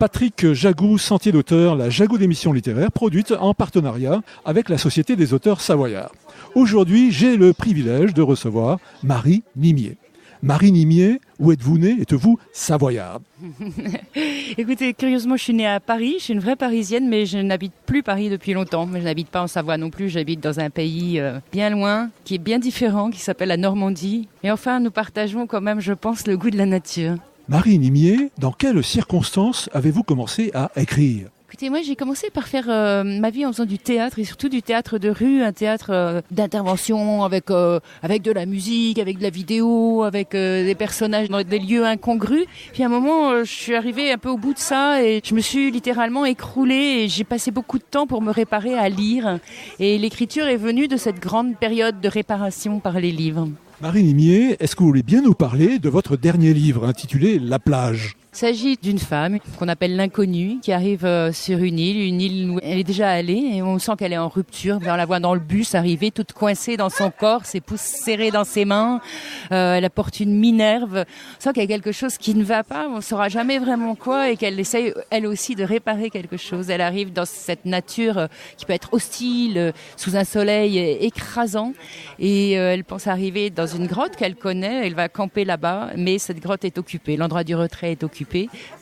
Patrick Jagou, Sentier d'auteur, la Jagou d'émission littéraire, produite en partenariat avec la Société des auteurs savoyards. Aujourd'hui, j'ai le privilège de recevoir Marie Nimier. Marie Nimier, où êtes-vous née? Êtes-vous savoyarde? Écoutez, curieusement, je suis née à Paris, je suis une vraie Parisienne, mais je n'habite plus Paris depuis longtemps. Mais je n'habite pas en Savoie non plus, j'habite dans un pays bien loin, qui est bien différent, qui s'appelle la Normandie. Et enfin, nous partageons quand même, je pense, le goût de la nature. Marie Nimier, dans quelles circonstances avez-vous commencé à écrire? Écoutez, moi j'ai commencé par faire ma vie en faisant du théâtre et surtout du théâtre de rue, un théâtre d'intervention avec de la musique, avec de la vidéo, avec des personnages dans des lieux incongrus. Puis à un moment, je suis arrivée un peu au bout de ça et je me suis littéralement écroulée et j'ai passé beaucoup de temps pour me réparer à lire. Et l'écriture est venue de cette grande période de réparation par les livres. Marie Nimier, est-ce que vous voulez bien nous parler de votre dernier livre intitulé La plage ? Il s'agit d'une femme qu'on appelle l'inconnue qui arrive sur une île où elle est déjà allée et on sent qu'elle est en rupture. On la voit dans le bus arriver, toute coincée dans son corps, ses pouces serrés dans ses mains. Elle apporte une minerve. On sent qu'il y a quelque chose qui ne va pas, on ne saura jamais vraiment quoi et qu'elle essaye elle aussi de réparer quelque chose. Elle arrive dans cette nature qui peut être hostile, sous un soleil écrasant et elle pense arriver dans une grotte qu'elle connaît. Elle va camper là-bas, mais cette grotte est occupée. L'endroit du retrait est occupé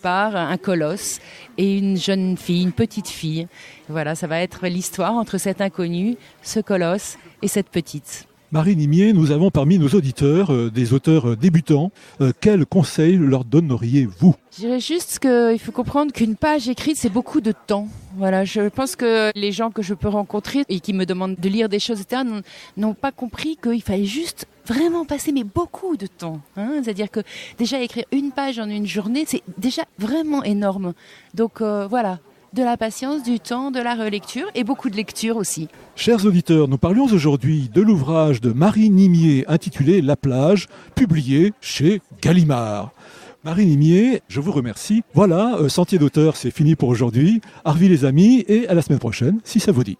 par un colosse et une jeune fille, une petite fille. Voilà, ça va être l'histoire entre cet inconnu, ce colosse et cette petite. Marie Nimier, nous avons parmi nos auditeurs des auteurs débutants. Quels conseils leur donneriez-vous ? Je dirais juste qu'il faut comprendre qu'une page écrite, c'est beaucoup de temps. Voilà, je pense que les gens que je peux rencontrer et qui me demandent de lire des choses, etc., n'ont pas compris qu'il fallait juste vraiment passer mais beaucoup de temps. C'est-à-dire que déjà écrire une page en une journée, c'est déjà vraiment énorme. Donc voilà. De la patience, du temps, de la relecture et beaucoup de lecture aussi. Chers auditeurs, nous parlions aujourd'hui de l'ouvrage de Marie Nimier intitulé La plage, publié chez Gallimard. Marie Nimier, je vous remercie. Voilà, Sentier d'auteur, c'est fini pour aujourd'hui. Arvi les amis et à la semaine prochaine, si ça vous dit.